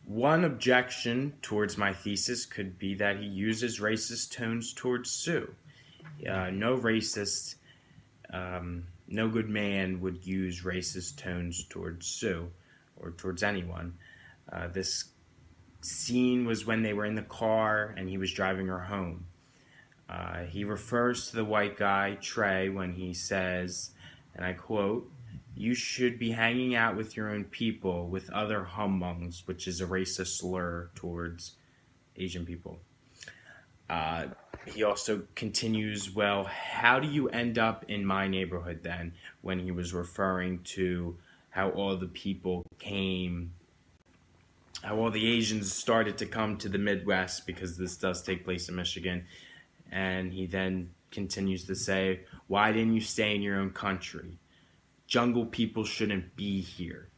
One objection towards my thesis could be that he uses racist tones towards Sue. No racist, no good man would use racist tones towards Sue or towards anyone. This scene was when they were in the car and he was driving her home. He refers to the white guy, Trey, when he says, and I quote, "You should be hanging out with your own people, with other Hmongs," which is a racist slur towards Asian people. He also continues, "Well, how do you end up in my neighborhood then?" when he was referring to how all the people came, how all the Asians started to come to the Midwest, because this does take place in Michigan. And he then continues to say, "Why didn't you stay in your own country? Jungle people shouldn't be here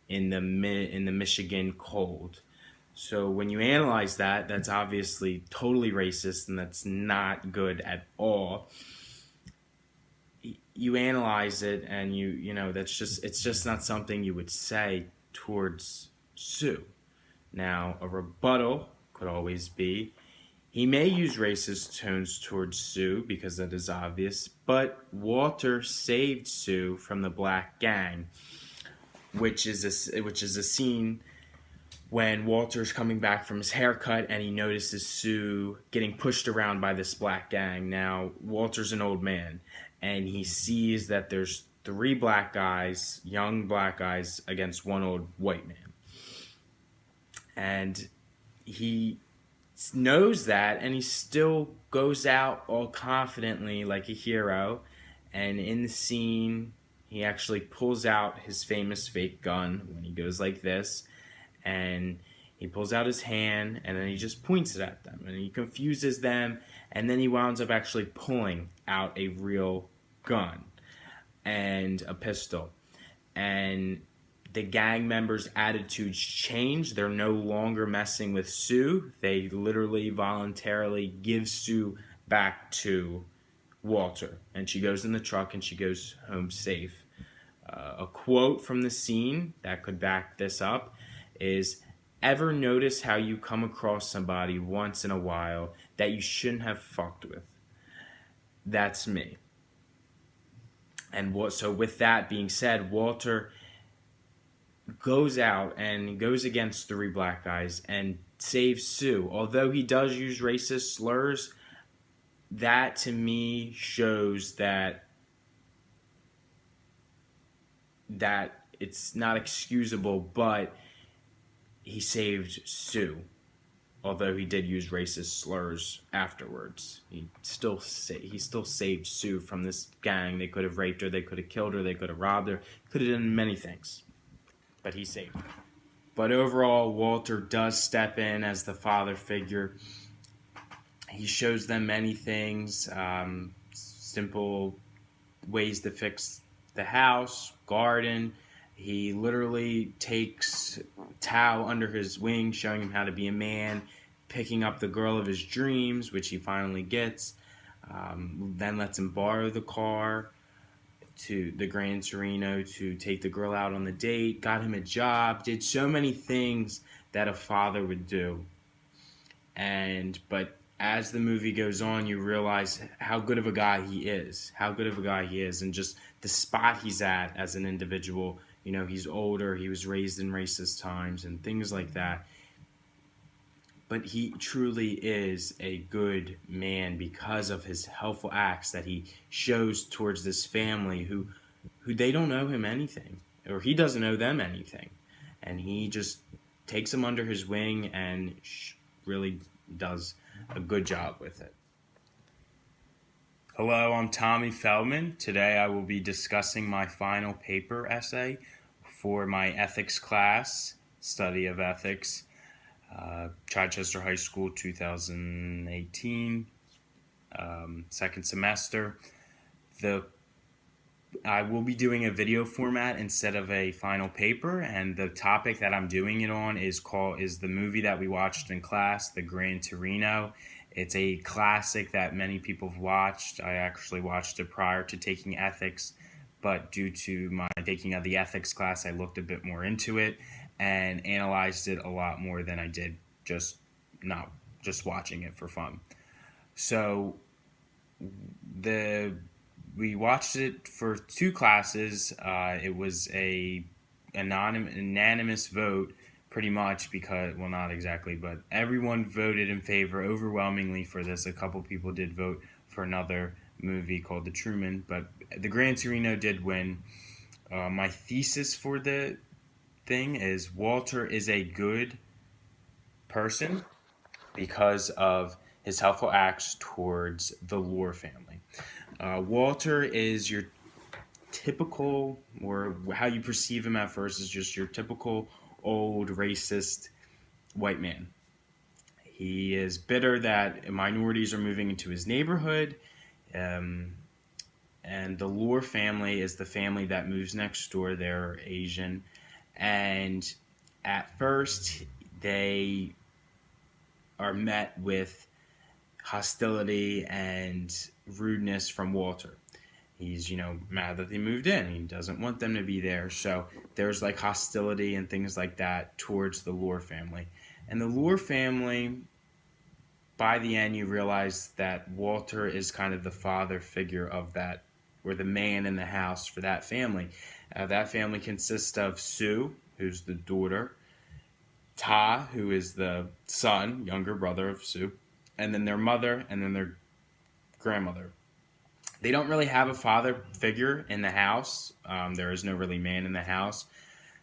in the Michigan cold." So when you analyze that, that's obviously totally racist, and that's not good at all. You analyze it, and you know it's just not something you would say towards Sue. Now, a rebuttal could always be, he may use racist tones towards Sue because that is obvious, but Walter saved Sue from the black gang, which is a scene when Walter's coming back from his haircut and he notices Sue getting pushed around by this black gang. Now, Walter's an old man, and he sees that there's 3 black guys, young black guys, against 1 old white man. And he knows that, and he still goes out all confidently like a hero. And in the scene, he actually pulls out his famous fake gun when he goes like this, and he pulls out his hand, and then he just points it at them, and he confuses them, and then he winds up actually pulling out a real gun and a pistol. And the gang members' attitudes change. They're no longer messing with Sue. They literally voluntarily give Sue back to Walter. And she goes in the truck and she goes home safe. A quote from the scene that could back this up is, "Ever notice how you come across somebody once in a while that you shouldn't have fucked with? That's me." And so with that being said, Walter goes out and he goes against 3 black guys and saves Sue. Although he does use racist slurs, that to me shows that it's not excusable, but he saved Sue. Although he did use racist slurs afterwards, he still saved Sue from this gang. They could have raped her, they could have killed her, they could have robbed her, could have done many things. But he saved her. But overall, Walter does step in as the father figure. He shows them many things, simple ways to fix the house, garden. He literally takes Tao under his wing, showing him how to be a man, picking up the girl of his dreams, which he finally gets, then lets him borrow the car to the Gran Torino to take the girl out on the date, got him a job, did so many things that a father would do. But as the movie goes on, you realize how good of a guy he is, and just the spot he's at as an individual. You know, he's older, he was raised in racist times and things like that. But he truly is a good man because of his helpful acts that he shows towards this family who they don't know him anything, or he doesn't owe them anything. And he just takes them under his wing and really does a good job with it. Hello, I'm Tommy Feldman. Today I will be discussing my final paper essay for my ethics class, Study of Ethics, Chichester High School 2018, second semester. I will be doing a video format instead of a final paper, and the topic that I'm doing it on is the movie that we watched in class, the Gran Torino. It's a classic that many people have watched. I actually watched it prior to taking ethics, but due to my taking of the ethics class, I looked a bit more into it, and analyzed it a lot more than I did just not just watching it for fun. So the we watched it for two classes. It was a unanimous vote, pretty much, because, well, not exactly, but everyone voted in favor overwhelmingly for this. A couple people did vote for another movie called The Truman, but the Gran Torino did win. My thesis for the thing is Walter is a good person because of his helpful acts towards the Lore family. Walter is your typical, or how you perceive him at first, is just your typical old racist white man. He is bitter that minorities are moving into his neighborhood, um, and the Lore family is the family that moves next door. They're Asian, and at first they are met with hostility and rudeness from Walter. He's, mad that they moved in. He doesn't want them to be there. So there's like hostility and things like that towards the Lore family. And the Lore family, by the end, you realize that Walter is kind of the father figure of that, or the man in the house for that family. That family consists of Sue, who's the daughter, Ta, who is the son, younger brother of Sue, and then their mother, and then their grandmother. They don't really have a father figure in the house. There is no really man in the house.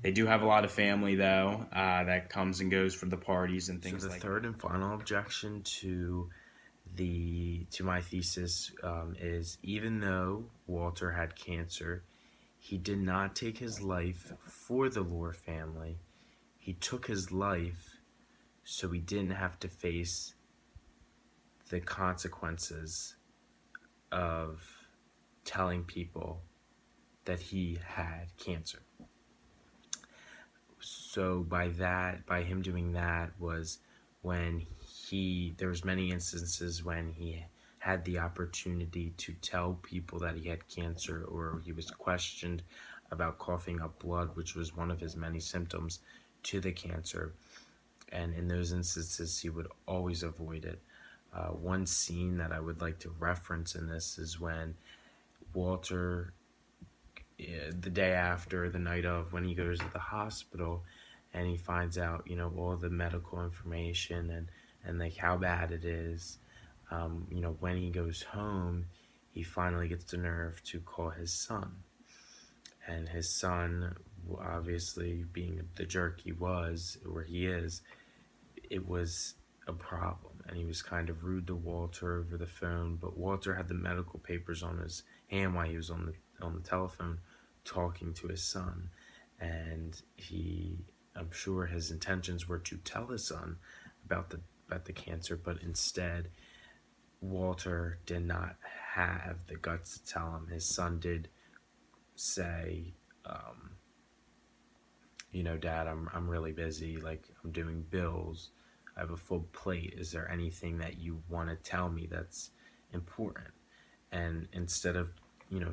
They do have a lot of family, though, that comes and goes for the parties and things like that. The third and final objection to my thesis is, even though Walter had cancer, he did not take his life for the Lore family. He took his life so he didn't have to face the consequences of telling people that he had cancer. So by him doing that was when there was many instances when he had the opportunity to tell people that he had cancer, or he was questioned about coughing up blood, which was one of his many symptoms to the cancer. And in those instances, he would always avoid it. One scene that I would like to reference in this is when Walter, the day after, the night of, when he goes to the hospital and he finds out, all the medical information and like how bad it is. When he goes home, he finally gets the nerve to call his son. And his son, obviously being the jerk he was, or he is, it was a problem, and he was kind of rude to Walter over the phone. But Walter had the medical papers on his hand while he was on the telephone talking to his son, and I'm sure his intentions were to tell his son about the cancer, but instead Walter did not have the guts to tell him. His son did say, Dad, I'm really busy, like I'm doing bills, I have a full plate. Is there anything that you want to tell me that's important? And instead of,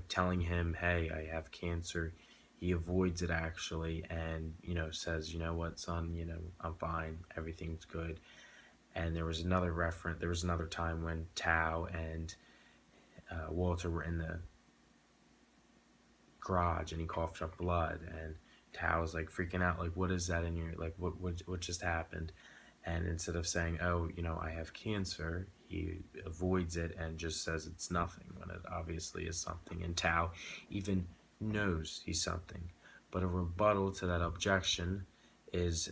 telling him, hey, I have cancer, he avoids it actually, and, says, you know what, son, I'm fine. Everything's good. And there was another time when Tao and Walter were in the garage and he coughed up blood, and Tao was like freaking out, like, what is that in your, like, what just happened? And instead of saying, oh, I have cancer, he avoids it and just says it's nothing, when it obviously is something. And Tao even knows he's something. But a rebuttal to that objection is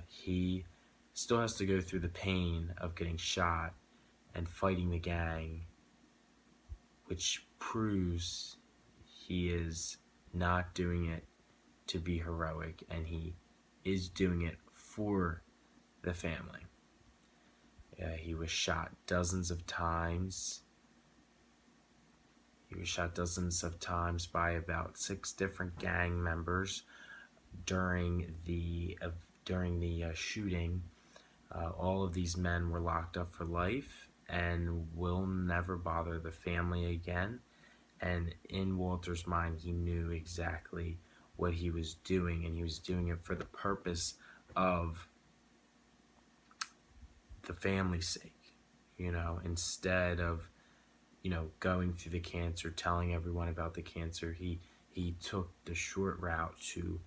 he still has to go through the pain of getting shot and fighting the gang, which proves he is not doing it to be heroic, and he is doing it for the family. He was shot dozens of times. He was shot dozens of times by about 6 different gang members during the shooting. All of these men were locked up for life and will never bother the family again. And in Walter's mind, he knew exactly what he was doing, and he was doing it for the purpose of the family's sake, instead of, going through the cancer, telling everyone about the cancer. He took the short route to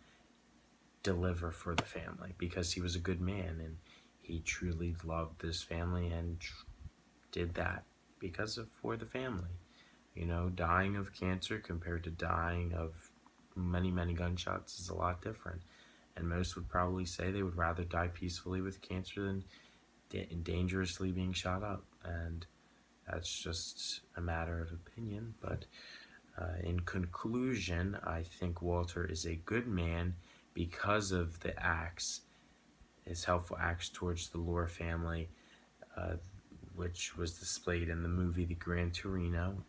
deliver for the family because he was a good man, and he truly loved this family and did that for the family. Dying of cancer compared to dying of many, many gunshots is a lot different. And most would probably say they would rather die peacefully with cancer than dangerously being shot up. And that's just a matter of opinion. But in conclusion, I think Walter is a good man because of the acts, his helpful acts towards the Lore family, which was displayed in the movie The Gran Torino.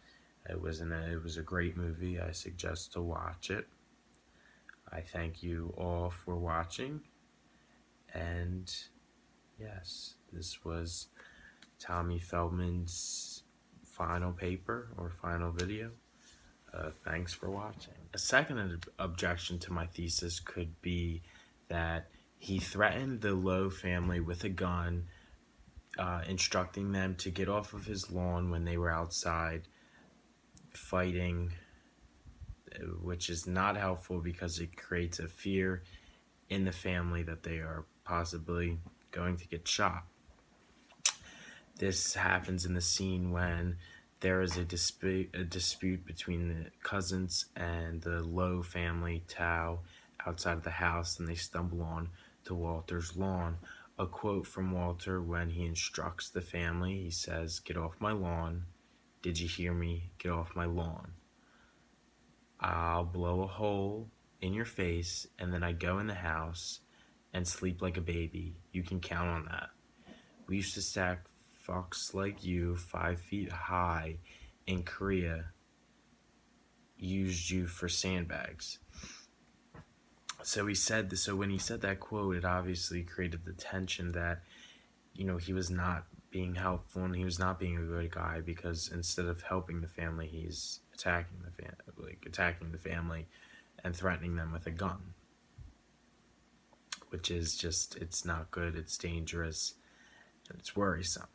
It was a great movie. I suggest to watch it. I thank you all for watching. And yes, this was Tommy Feldman's final paper or final video. Thanks for watching. A second objection to my thesis could be that he threatened the Lowe family with a gun, instructing them to get off of his lawn when they were outside fighting, which is not helpful because it creates a fear in the family that they are possibly going to get shot. This happens in the scene when there is a dispute between the cousins and the Lowe family, Tao, outside of the house, and they stumble on to Walter's lawn. A quote from Walter when he instructs the family, he says, "Get off my lawn. Did you hear me? Get off my lawn. I'll blow a hole in your face, and then I go in the house and sleep like a baby. You can count on that. We used to stack fucks like you 5 feet high in Korea, used you for sandbags." So he said this. So when he said that quote, it obviously created the tension that, he was not being helpful and he was not being a good guy, because instead of helping the family, he's attacking the family and threatening them with a gun, which is just, it's not good, it's dangerous, and it's worrisome.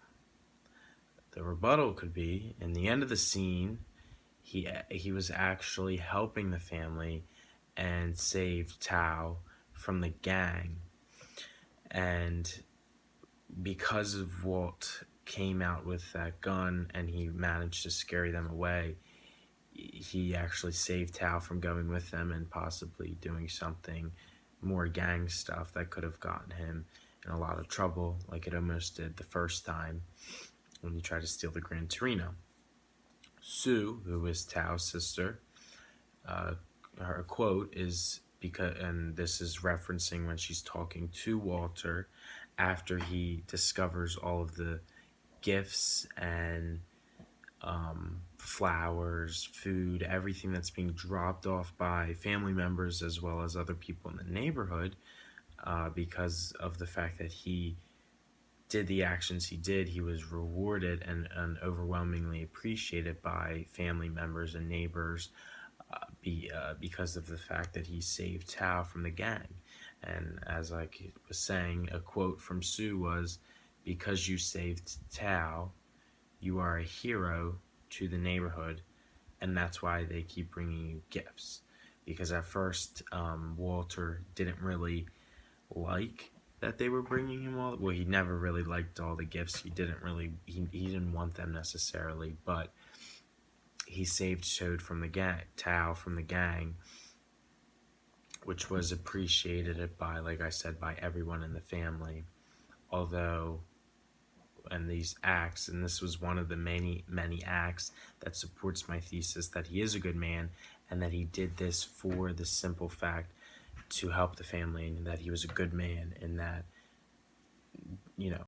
The rebuttal could be, in the end of the scene, he was actually helping the family and saved Tao from the gang. And because of Walt came out with that gun and he managed to scare them away, he actually saved Tao from going with them and possibly doing something more gang stuff that could have gotten him in a lot of trouble, like it almost did the first time when he tried to steal the Gran Torino. Sue, who was Tao's sister, her quote is, and this is referencing when she's talking to Walter after he discovers all of the gifts and flowers, food, everything that's being dropped off by family members as well as other people in the neighborhood, because of the fact that he did the actions he did. He was rewarded and overwhelmingly appreciated by family members and neighbors, because of the fact that he saved Tao from the gang. And as I was saying, a quote from Sue was, "Because you saved Tao, you are a hero to the neighborhood, and that's why they keep bringing you gifts." Because at first, Walter didn't really like that they were bringing him all. Well, he never really liked all the gifts. He didn't want them necessarily, but he saved Tao from the gang, which was appreciated by, like I said, by everyone in the family. Although, and these acts, and this was one of the many, many acts that supports my thesis that he is a good man, and that he did this for the simple fact to help the family, and that he was a good man, and that,